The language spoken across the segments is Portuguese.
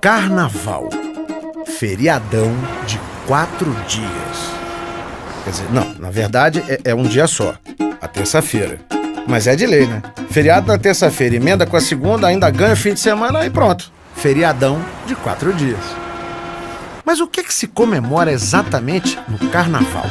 Carnaval. Feriadão de 4 dias. Quer dizer, não, na verdade é um dia só, a terça-feira. Mas é de lei, né? Feriado na terça-feira, emenda com a segunda, ainda ganha o fim de semana e pronto. Feriadão de 4 dias. Mas o que se comemora exatamente no Carnaval?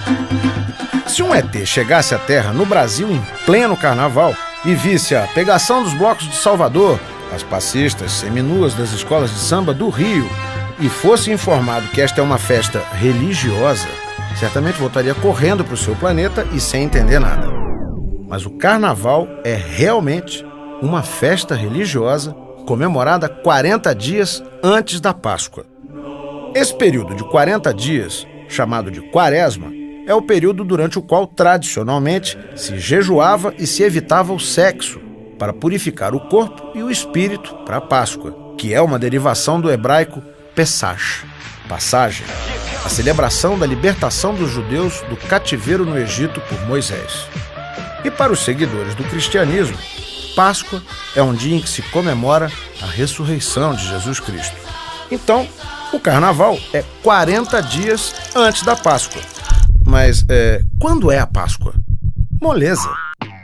Se um ET chegasse à Terra no Brasil em pleno Carnaval e visse a pegação dos blocos de Salvador, as passistas seminuas das escolas de samba do Rio, e fosse informado que esta é uma festa religiosa, certamente voltaria correndo para o seu planeta e sem entender nada. Mas o Carnaval é realmente uma festa religiosa comemorada 40 dias antes da Páscoa. Esse período de 40 dias, chamado de Quaresma, é o período durante o qual, tradicionalmente, se jejuava e se evitava o sexo para purificar o corpo e o espírito para a Páscoa, que é uma derivação do hebraico Pesach, passagem, a celebração da libertação dos judeus do cativeiro no Egito por Moisés. E para os seguidores do cristianismo, Páscoa é um dia em que se comemora a ressurreição de Jesus Cristo. Então, o Carnaval é 40 dias antes da Páscoa. Mas, quando é a Páscoa? Moleza!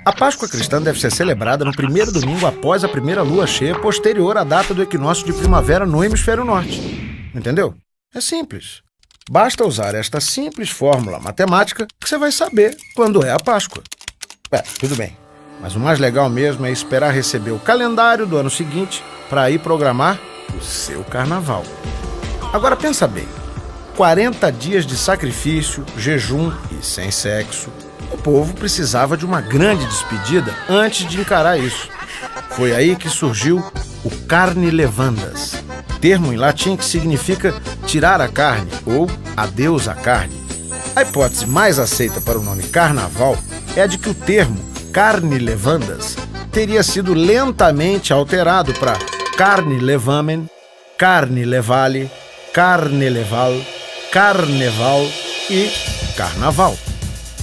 A Páscoa cristã deve ser celebrada no primeiro domingo após a primeira lua cheia, posterior à data do equinócio de primavera no hemisfério norte. Entendeu? É simples. Basta usar esta simples fórmula matemática que você vai saber quando é a Páscoa. Tudo bem. Mas o mais legal mesmo é esperar receber o calendário do ano seguinte para ir programar o seu Carnaval. Agora pensa bem. 40 dias de sacrifício, jejum e sem sexo. O povo precisava de uma grande despedida antes de encarar isso. Foi aí que surgiu o carne levandas, termo em latim que significa tirar a carne ou adeus à carne. A hipótese mais aceita para o nome Carnaval é a de que o termo carne levandas teria sido lentamente alterado para carne levamen, carne levale, carne leval, carneval e carnaval.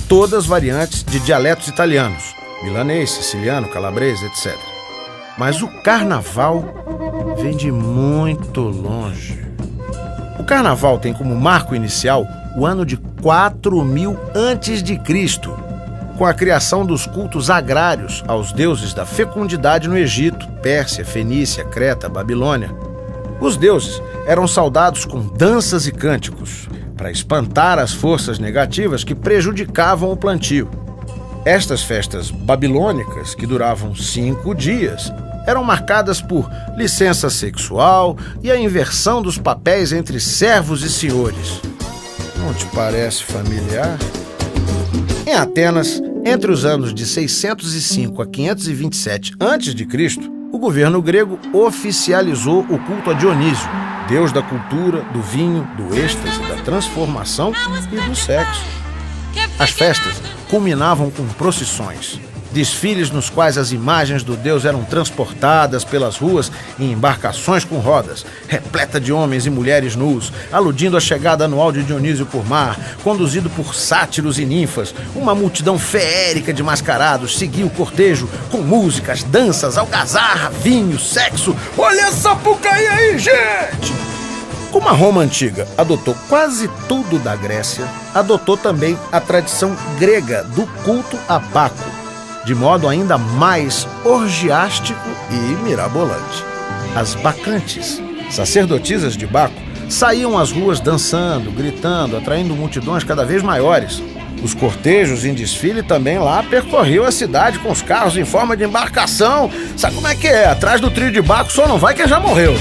Todas variantes de dialetos italianos, milanês, siciliano, calabrese, etc. Mas o Carnaval vem de muito longe. O Carnaval tem como marco inicial o ano de 4000 a.C., com a criação dos cultos agrários aos deuses da fecundidade no Egito, Pérsia, Fenícia, Creta, Babilônia. Os deuses eram saudados com danças e cânticos, para espantar as forças negativas que prejudicavam o plantio. Estas festas babilônicas, que duravam 5 dias, eram marcadas por licença sexual e a inversão dos papéis entre servos e senhores. Não te parece familiar? Em Atenas, entre os anos de 605 a 527 a.C., o governo grego oficializou o culto a Dionísio, deus da cultura, do vinho, do êxtase, da transformação e do sexo. As festas culminavam com procissões, desfiles nos quais as imagens do deus eram transportadas pelas ruas em embarcações com rodas, repleta de homens e mulheres nus, aludindo à chegada anual de Dionísio por mar, conduzido por sátiros e ninfas. Uma multidão feérica de mascarados seguia o cortejo com músicas, danças, algazarra, vinho, sexo. Olha essa Sapucaí aí, gente! Como a Roma antiga adotou quase tudo da Grécia, adotou também a tradição grega do culto a Baco, de modo ainda mais orgiástico e mirabolante. As bacantes, sacerdotisas de Baco, saíam às ruas dançando, gritando, atraindo multidões cada vez maiores. Os cortejos em desfile também lá percorriam a cidade com os carros em forma de embarcação. Sabe como é que é? Atrás do trio de Baco só não vai quem já morreu.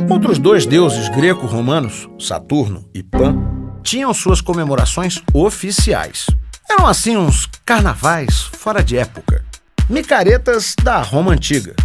Outros 2 deuses greco-romanos, Saturno e Pan, tinham suas comemorações oficiais. Eram assim uns carnavais fora de época, micaretas da Roma antiga.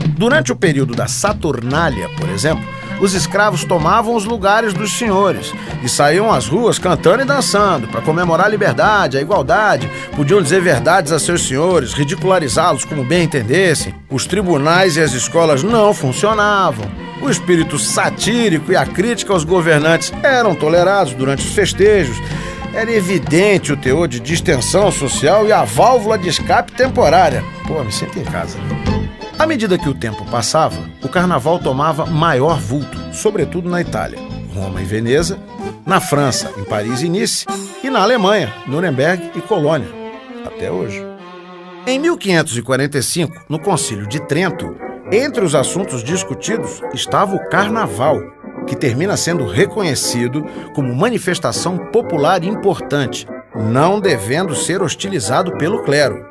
Durante o período da Saturnália, por exemplo, os escravos tomavam os lugares dos senhores e saíam às ruas cantando e dançando para comemorar a liberdade, a igualdade. Podiam dizer verdades a seus senhores, ridicularizá-los como bem entendessem. Os tribunais e as escolas não funcionavam. O espírito satírico e a crítica aos governantes eram tolerados durante os festejos. Era evidente o teor de distensão social e a válvula de escape temporária. Me sinto em casa. À medida que o tempo passava, o carnaval tomava maior vulto sobretudo na Itália, Roma e Veneza, na França, em Paris e Nice, e na Alemanha, Nuremberg e Colônia, até hoje. Em 1545, no Concílio de Trento, entre os assuntos discutidos estava o Carnaval, que termina sendo reconhecido como manifestação popular importante, não devendo ser hostilizado pelo clero.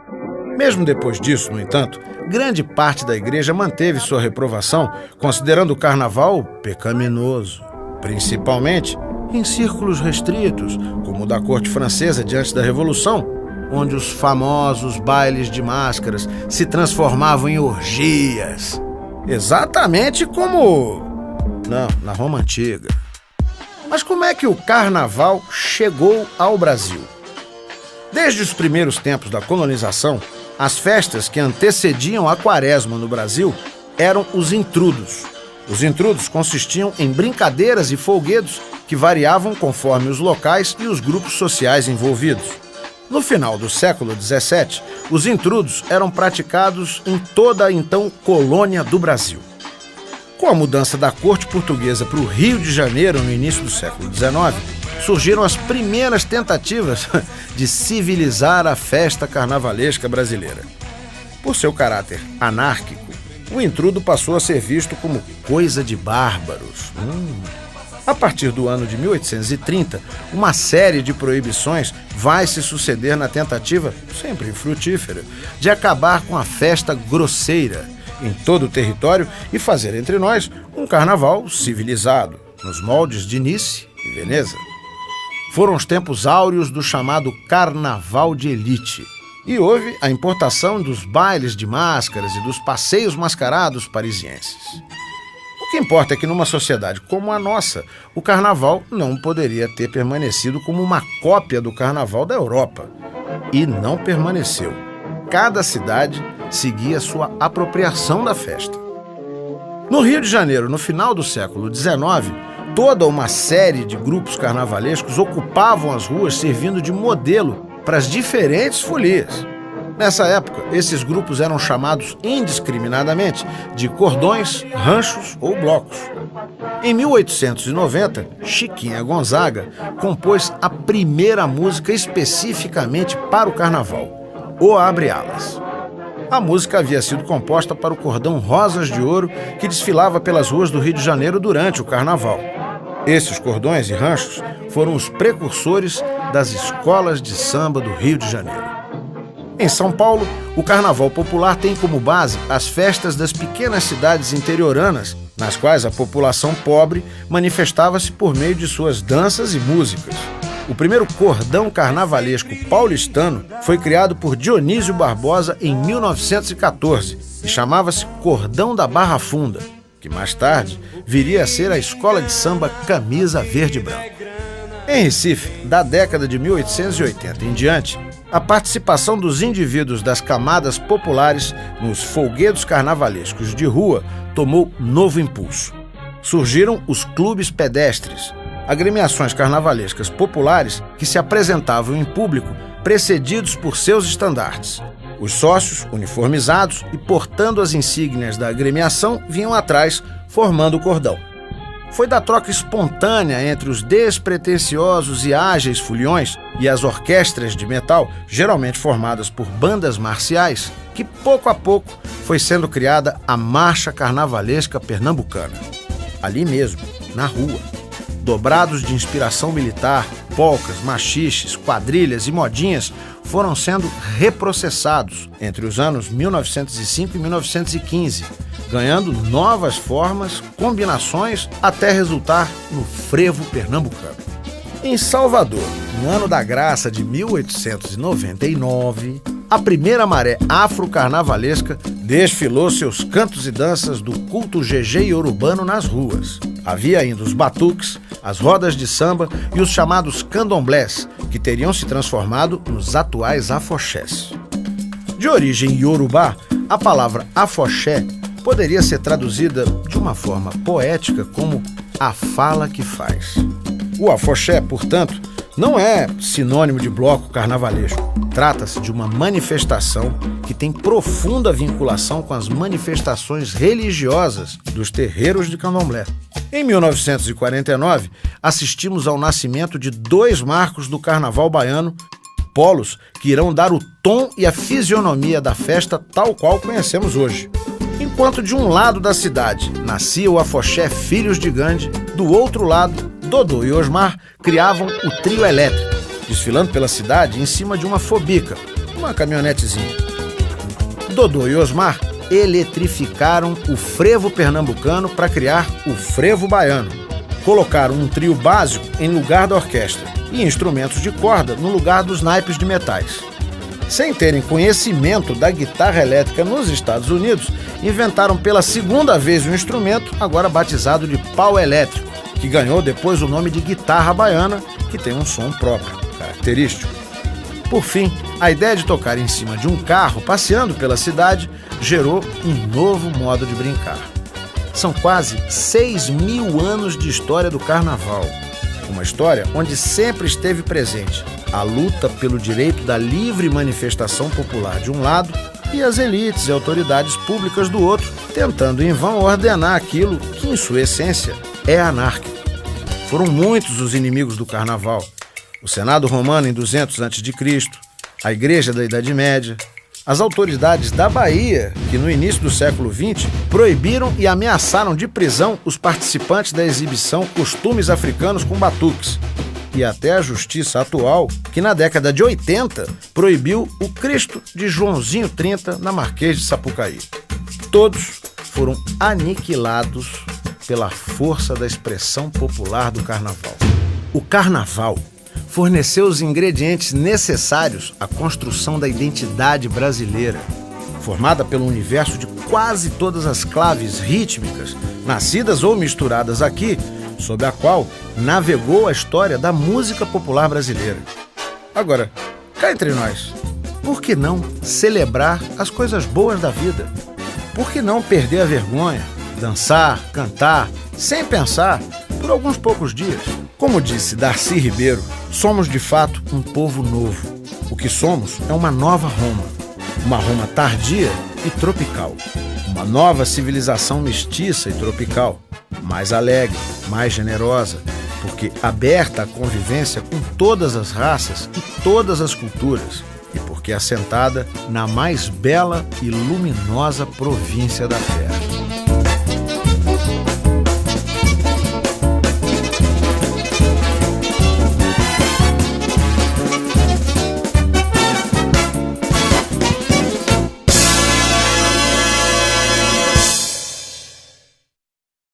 Mesmo depois disso, no entanto, grande parte da igreja manteve sua reprovação, considerando o carnaval pecaminoso, principalmente em círculos restritos, como o da corte francesa diante da Revolução, onde os famosos bailes de máscaras se transformavam em orgias. Exatamente como... Não, na Roma Antiga. Mas como é que o carnaval chegou ao Brasil? Desde os primeiros tempos da colonização, as festas que antecediam a Quaresma no Brasil eram os intrudos. Os intrudos consistiam em brincadeiras e folguedos que variavam conforme os locais e os grupos sociais envolvidos. No final do século XVII, os intrudos eram praticados em toda a então colônia do Brasil. Com a mudança da corte portuguesa para o Rio de Janeiro no início do século XIX, surgiram as primeiras tentativas de civilizar a festa carnavalesca brasileira. Por seu caráter anárquico, o intrudo passou a ser visto como coisa de bárbaros. A partir do ano de 1830, uma série de proibições vai se suceder na tentativa, sempre infrutífera, de acabar com a festa grosseira em todo o território e fazer entre nós um carnaval civilizado, nos moldes de Nice e Veneza. Foram os tempos áureos do chamado carnaval de elite, e houve a importação dos bailes de máscaras e dos passeios mascarados parisienses. O que importa é que numa sociedade como a nossa, o carnaval não poderia ter permanecido como uma cópia do carnaval da Europa. E não permaneceu. Cada cidade seguia sua apropriação da festa. No Rio de Janeiro, no final do século XIX, toda uma série de grupos carnavalescos ocupavam as ruas servindo de modelo para as diferentes folias. Nessa época, esses grupos eram chamados indiscriminadamente de cordões, ranchos ou blocos. Em 1890, Chiquinha Gonzaga compôs a primeira música especificamente para o carnaval, O Abre Alas. A música havia sido composta para o cordão Rosas de Ouro que desfilava pelas ruas do Rio de Janeiro durante o carnaval. Esses cordões e ranchos foram os precursores das escolas de samba do Rio de Janeiro. Em São Paulo, o carnaval popular tem como base as festas das pequenas cidades interioranas, nas quais a população pobre manifestava-se por meio de suas danças e músicas. O primeiro cordão carnavalesco paulistano foi criado por Dionísio Barbosa em 1914 e chamava-se Cordão da Barra Funda, que mais tarde viria a ser a escola de samba Camisa Verde e Branco. Em Recife, da década de 1880 em diante, a participação dos indivíduos das camadas populares nos folguedos carnavalescos de rua tomou novo impulso. Surgiram os clubes pedestres, agremiações carnavalescas populares que se apresentavam em público precedidos por seus estandartes. Os sócios, uniformizados e portando as insígnias da agremiação, vinham atrás, formando o cordão. Foi da troca espontânea entre os despretensiosos e ágeis foliões e as orquestras de metal, geralmente formadas por bandas marciais, que pouco a pouco foi sendo criada a Marcha Carnavalesca Pernambucana. Ali mesmo, na rua. Dobrados de inspiração militar, polcas, machiches, quadrilhas e modinhas foram sendo reprocessados entre os anos 1905 e 1915, ganhando novas formas, combinações, até resultar no frevo pernambucano. Em Salvador, no ano da graça de 1899, a primeira maré afro-carnavalesca desfilou seus cantos e danças do culto GG e urbano nas ruas. Havia ainda os batuques, as rodas de samba e os chamados candomblés, que teriam se transformado nos atuais afoxés. De origem iorubá, a palavra afoxé poderia ser traduzida de uma forma poética como a fala que faz. O afoxé, portanto, não é sinônimo de bloco carnavalesco. Trata-se de uma manifestação que tem profunda vinculação com as manifestações religiosas dos terreiros de candomblé. Em 1949, assistimos ao nascimento de 2 marcos do carnaval baiano, polos que irão dar o tom e a fisionomia da festa tal qual conhecemos hoje. Enquanto de um lado da cidade nascia o afoxé Filhos de Gandhi, do outro lado, Dodô e Osmar criavam o trio elétrico, desfilando pela cidade em cima de uma fobica, uma caminhonetezinha. Dodô e Osmar eletrificaram o frevo pernambucano para criar o frevo baiano. Colocaram um trio básico em lugar da orquestra e instrumentos de corda no lugar dos naipes de metais. Sem terem conhecimento da guitarra elétrica nos Estados Unidos, inventaram pela segunda vez um instrumento agora batizado de pau elétrico, que ganhou depois o nome de guitarra baiana, que tem um som próprio, característico. Por fim, a ideia de tocar em cima de um carro passeando pela cidade gerou um novo modo de brincar. São quase 6.000 anos de história do carnaval. Uma história onde sempre esteve presente a luta pelo direito da livre manifestação popular de um lado e as elites e autoridades públicas do outro, tentando em vão ordenar aquilo que, em sua essência, é anárquico. Foram muitos os inimigos do carnaval. O Senado romano em 200 a.C., a Igreja da Idade Média, as autoridades da Bahia, que no início do século XX proibiram e ameaçaram de prisão os participantes da exibição Costumes Africanos com Batuques, e até a justiça atual, que na década de 80 proibiu o Cristo de Joãozinho 30 na Marquês de Sapucaí. Todos foram aniquilados pela força da expressão popular do carnaval. O carnaval forneceu os ingredientes necessários à construção da identidade brasileira, formada pelo universo de quase todas as claves rítmicas, nascidas ou misturadas aqui, sob a qual navegou a história da música popular brasileira. Agora, cá entre nós, por que não celebrar as coisas boas da vida? Por que não perder a vergonha, dançar, cantar, sem pensar, por alguns poucos dias? Como disse Darcy Ribeiro, somos de fato um povo novo. O que somos é uma nova Roma, uma Roma tardia e tropical, uma nova civilização mestiça e tropical, mais alegre, mais generosa, porque aberta à convivência com todas as raças e todas as culturas, e porque assentada na mais bela e luminosa província da Terra.